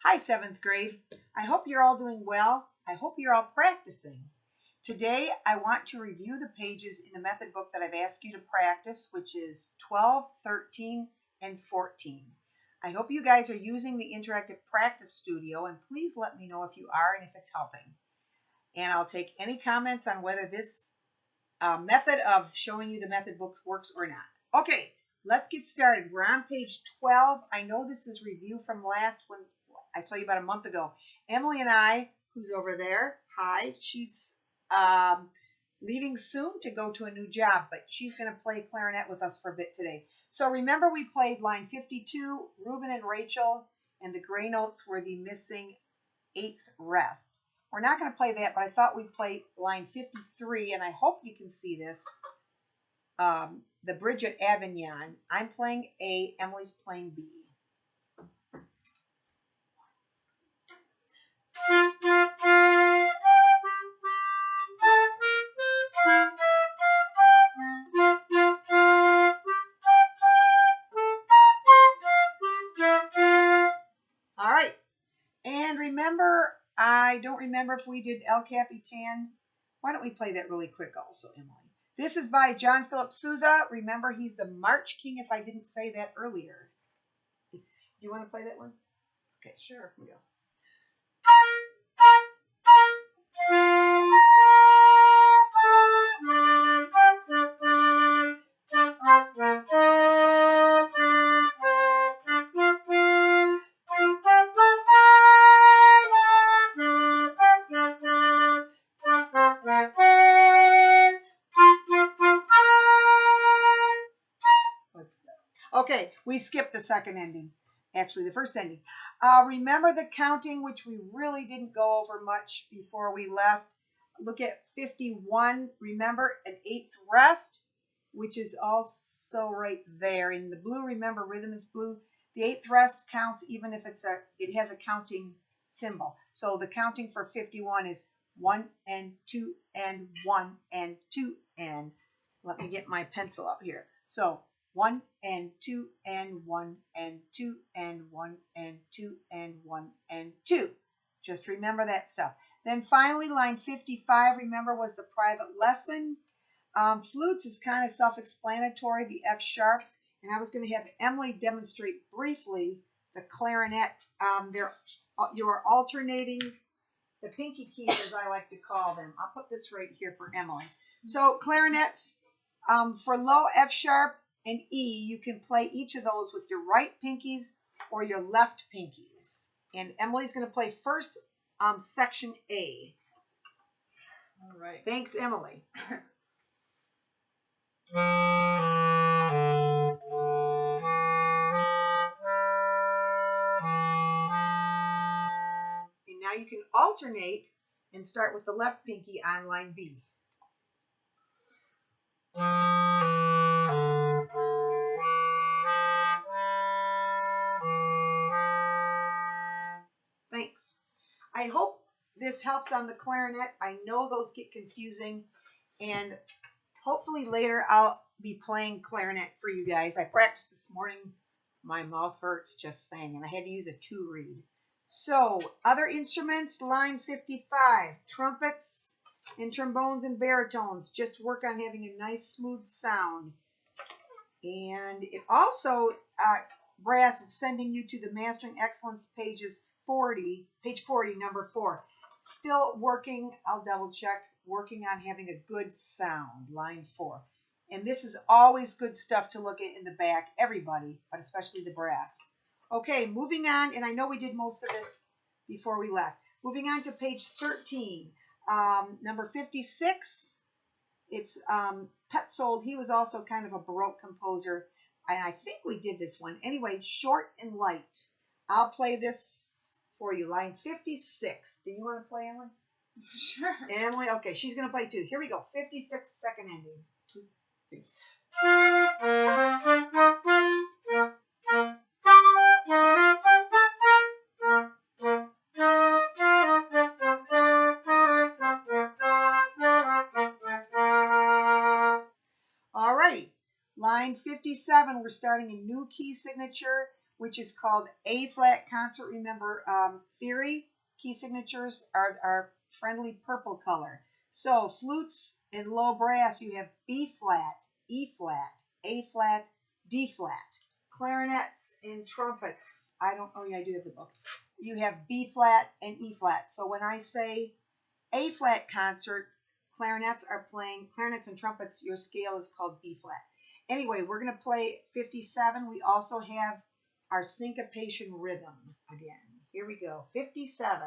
Hi, 7th grade. I hope you're all doing well. I hope you're all practicing. Today, I want to review the pages in the method book that I've asked you to practice, which is 12, 13, and 14. I hope you guys are using the Interactive Practice Studio, and please let me know if you are and if it's helping. And I'll take any comments on whether this method of showing you the method books works or not. Okay, let's get started. We're on page 12. I know this is review from last when I saw you about a month ago. Emily and I, who's over there, hi, she's leaving soon to go to a new job, but she's going to play clarinet with us for a bit today. So remember we played line 52, Reuben and Rachel, and the gray notes were the missing 8th rests. We're not going to play that, but I thought we'd play line 53, and I hope you can see this. The bridge at Avignon. I'm playing A, Emily's playing B. All right. And remember, I don't remember if we did El Capitan. Why don't we play that really quick also, Emily? This is by John Philip Sousa. Remember, he's the March King, if I didn't say that earlier. Do you want to play that one? Okay, sure. Here we go. Okay, we skipped the second ending. Actually, the first ending. Remember the counting, which we really didn't go over much before we left. Look at 51. Remember an 8th rest, which is also right there in the blue. Remember, rhythm is blue. The 8th rest counts even if it has a counting symbol. So the counting for 51 is 1 and 2 and 1 and 2 and. Let me get my pencil up here. So 1 and 2 and 1 and 2 and 1 and 2 and 1 and 2. Just remember that stuff. Then finally, line 55, remember, was the private lesson. Flutes is kind of self-explanatory, the F sharps. And I was going to have Emily demonstrate briefly the clarinet. You are alternating the pinky keys, as I like to call them. I'll put this right here for Emily. So clarinets, for low F sharp and E, you can play each of those with your right pinkies or your left pinkies. And Emily's going to play first section A. All right. Thanks, Emily. And now you can alternate and start with the left pinky on line B. Thanks. I hope this helps on the clarinet. I know those get confusing, and hopefully later I'll be playing clarinet for you guys. I practiced this morning. My mouth hurts just saying, and I had to use a 2-reed. So, other instruments, line 55, trumpets and trombones and baritones. Just work on having a nice smooth sound. And it also, brass, it's sending you to the Mastering Excellence page 40, number 4. Still working, I'll double check, working on having a good sound, line 4. And this is always good stuff to look at in the back, everybody, but especially the brass. Okay, moving on, and I know we did most of this before we left. Moving on to page 13, number 56. It's Petzold. He was also kind of a Baroque composer, and I think we did this one. Anyway, Short and Light. I'll play this for you, line 56. Do you want to play, Emily? Sure. Emily, okay, she's going to play too. Here we go, 56, second ending. 2, 3. All right, line 57, we're starting a new key signature. which is called A flat concert. Remember, theory key signatures are friendly purple color. So flutes and low brass, you have B flat, E flat, A flat, D flat. Clarinets and trumpets, I don't know, yeah, I do have the book. You have B flat and E flat. So when I say A flat concert, clarinets and trumpets, your scale is called B flat. Anyway, we're going to play 57. We also have our syncopation rhythm again. Here we go. 57.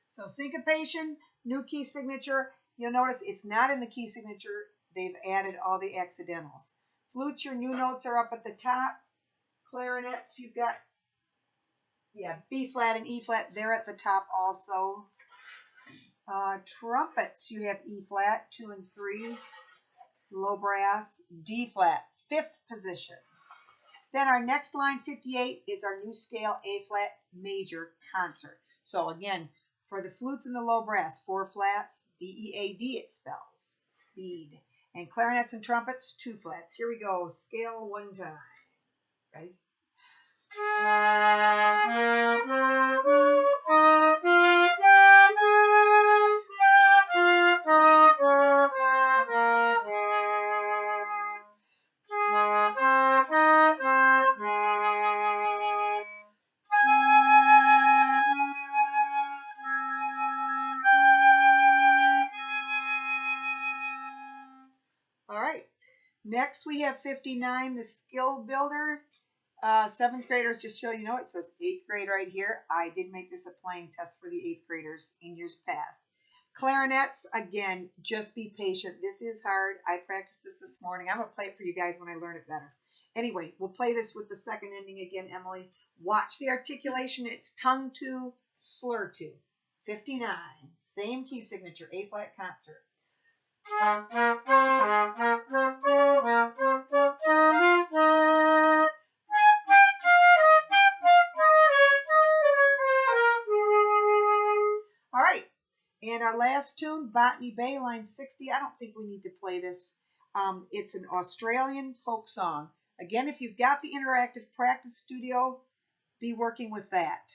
So syncopation, new key signature. You'll notice it's not in the key signature. They've added all the accidentals. Flutes, your new notes are up at the top. Clarinets, you've got, B flat and E flat. They're at the top also. Trumpets, you have E flat, 2 and 3. Low brass, D flat, 5th position. Then our next line, 58, is our new scale A flat major concert. So again, for the flutes and the low brass, 4 flats, B-E-A-D it spells, bead. And clarinets and trumpets, 2 flats. Here we go, scale one time. Ready? All right. Next we have 59, the skill builder. 7th graders, just so you know, it says 8th grade right here. I did make this a playing test for the 8th graders in years past. Clarinets, again, just be patient. This is hard. I practiced this morning. I'm going to play it for you guys when I learn it better. Anyway, we'll play this with the second ending again, Emily. Watch the articulation. It's tongue to, slur to. 59, same key signature, A flat concert. All right, and our last tune, Botany Bay, line 60. I don't think we need to play this. It's an Australian folk song. Again, if you've got the interactive practice studio, be working with that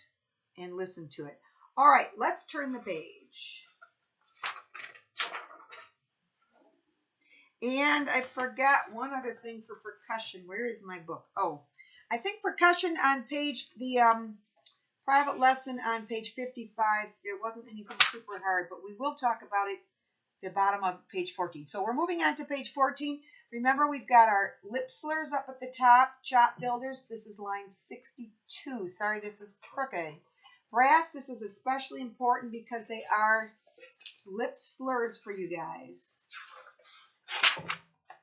and listen to it. All right, let's turn the page. And I forgot one other thing for percussion. Where is my book? Oh, I think percussion on page, the private lesson on page 55, there wasn't anything super hard, but we will talk about it the bottom of page 14. So we're moving on to page 14. Remember, we've got our lip slurs up at the top, chop builders. This is line 62. Sorry, this is crooked. Brass, this is especially important because they are lip slurs for you guys.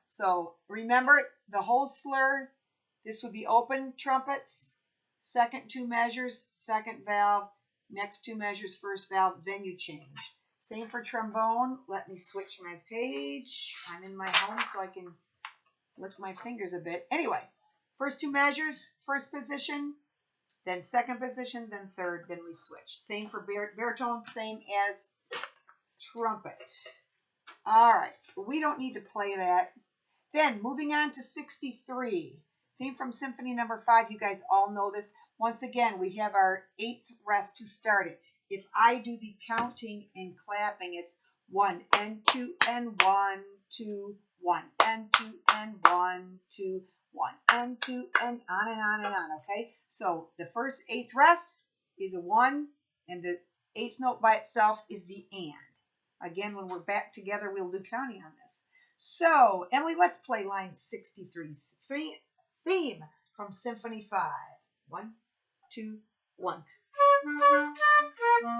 So remember the whole slur. This would be open trumpets, second 2 measures, second valve, next 2 measures, first valve, then you change. Same for trombone. Let me switch my page. I'm in my home so I can lift my fingers a bit. Anyway, first 2 measures, first position, then second position, then third, then we switch. Same for baritone, same as trumpet. All right, we don't need to play that. Then moving on to 63, theme from Symphony No. 5. You guys all know this. Once again, we have our 8th rest to start it. If I do the counting and clapping, it's 1 and 2 and 1, 2, 1 and 2 and 1, 2, 1 and 2 and on and on and on. Okay, so the first 8th rest is a 1, and the 8th note by itself is the and. Again, when we're back together, we'll do counting on this. So, Emily, let's play line 63. Theme from Symphony 5. 1, 2, 1.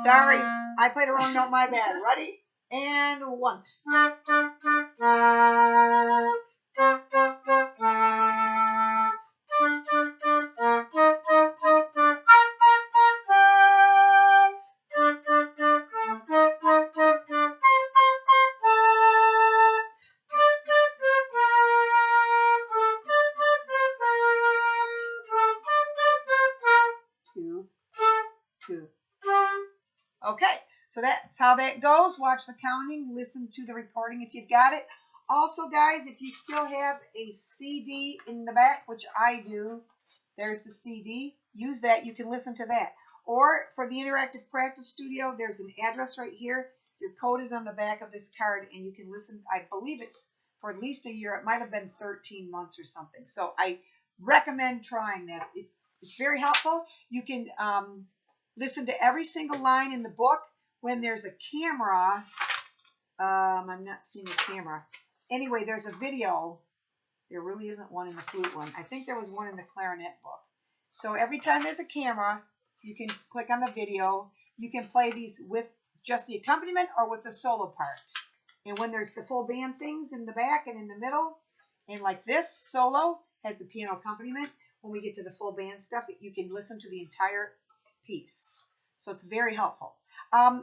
Sorry, I played a wrong note, my bad. Ready? And 1. Okay, so that's how that goes. Watch the counting, listen to the recording if you've got it. Also, guys, if you still have a CD in the back, which I do, there's the CD. Use that. You can listen to that. Or for the Interactive Practice Studio, there's an address right here. Your code is on the back of this card, and you can listen. I believe it's for at least a year. It might have been 13 months or something. So I recommend trying that. It's very helpful. You can listen to every single line in the book. When there's a camera, I'm not seeing a camera. Anyway, there's a video. There really isn't one in the flute one. I think there was one in the clarinet book. So every time there's a camera, you can click on the video. You can play these with just the accompaniment or with the solo part. And when there's the full band things in the back and in the middle, and like this solo has the piano accompaniment, when we get to the full band stuff, you can listen to the entire piece. So it's very helpful.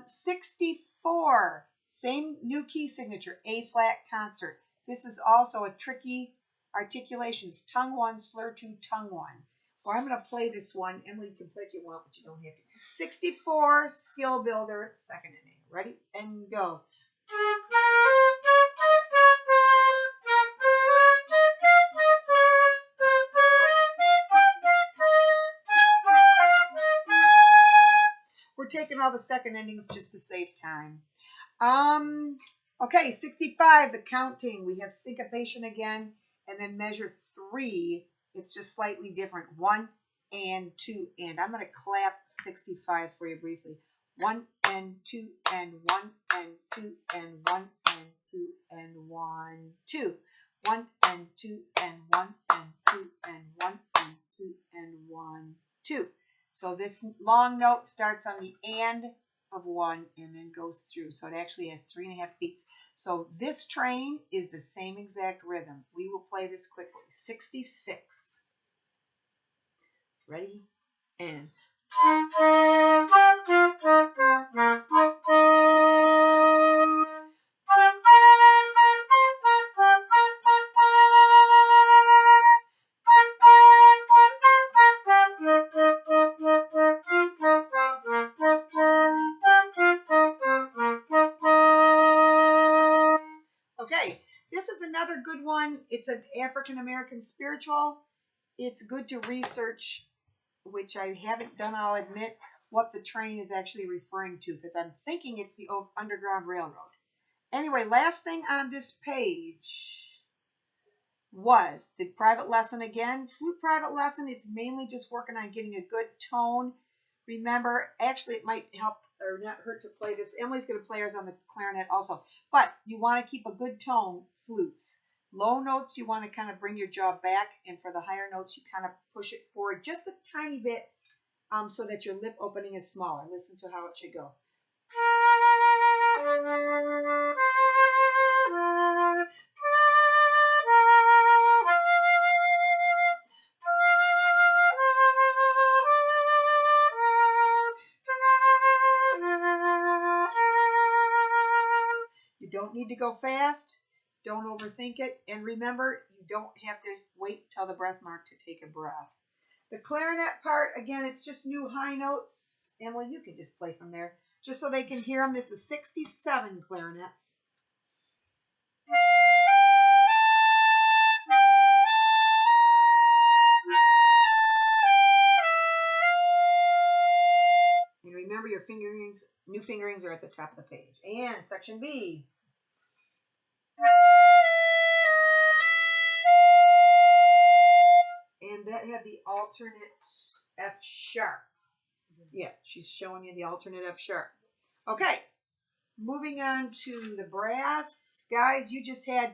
64, same new key signature, A flat concert. This is also a tricky articulations, tongue one, slur two, tongue one. Well, I'm going to play this one. Emily, you can play if you want, but you don't have to. 64, skill builder, second inning. Ready? And go. We're taking all the second endings just to save time. Okay, 65, the counting. We have syncopation again, and then measure 3. It's just slightly different. 1 and 2 and. I'm going to clap 65 for you briefly. 1 and 2 and 1 and 2 and 1 and 2 and 1, 2. 1 and 2 and 1 and 2 and 1 and 2 and 1, 2. So this long note starts on the and of 1 and then goes through. So it actually has 3.5 beats. So this train is the same exact rhythm. We will play this quickly. 66. Ready? And. Okay, this is another good one. It's an African-American spiritual. It's good to research, which I haven't done, I'll admit, what the train is actually referring to, because I'm thinking it's the Underground Railroad. Anyway, last thing on this page was the private lesson again. Flute private lesson, it's mainly just working on getting a good tone. Remember, actually it might help or not hurt to play this. Emily's going to play hers on the clarinet also. But you want to keep a good tone, flutes. Low notes, you want to kind of bring your jaw back, and for the higher notes, you kind of push it forward just a tiny bit so that your lip opening is smaller. Listen to how it should go. You don't need to go fast. Don't overthink it. And remember, you don't have to wait till the breath mark to take a breath. The clarinet part, again, it's just new high notes. Emily, you can just play from there, just so they can hear them. This is 67 clarinets. And remember, your fingerings, new fingerings are at the top of the page. And section B. And that had the alternate F sharp. Yeah, she's showing you the alternate F sharp. Okay, moving on to the brass. Guys, you just had,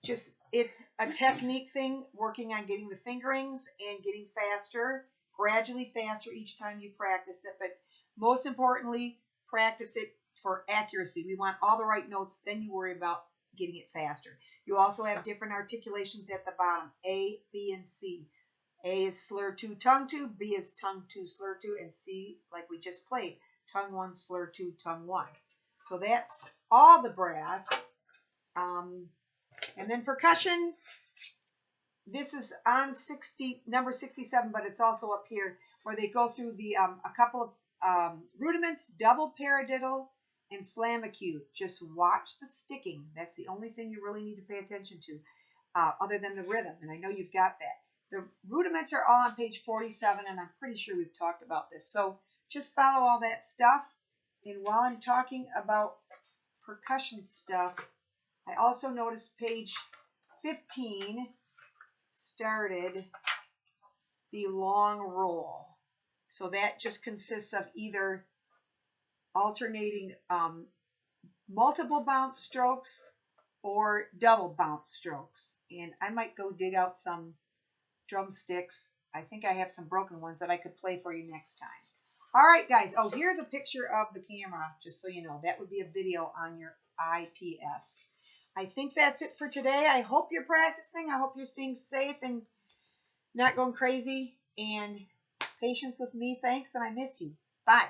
it's a technique thing, working on getting the fingerings and getting faster, gradually faster each time you practice it. But most importantly, practice it for accuracy. We want all the right notes, then you worry about getting it faster. You also have different articulations at the bottom, A, B, and C. A is slur 2, tongue 2, B is tongue 2, slur 2, and C, like we just played, tongue 1, slur 2, tongue 1. So that's all the brass. And then percussion, this is on number 67, but it's also up here where they go through the a couple of rudiments, double paradiddle, and flammacute. Just watch the sticking. That's the only thing you really need to pay attention to, other than the rhythm. And I know you've got that. The rudiments are all on page 47, and I'm pretty sure we've talked about this. So just follow all that stuff. And while I'm talking about percussion stuff, I also noticed page 15 started the long roll. So that just consists of either alternating multiple bounce strokes or double bounce strokes. And I might go dig out some drumsticks. I think I have some broken ones that I could play for you next time. All right, guys. Oh, here's a picture of the camera, just so you know. That would be a video on your IPS. I think that's it for today. I hope you're practicing. I hope you're staying safe and not going crazy. And patience with me. Thanks, and I miss you. Bye.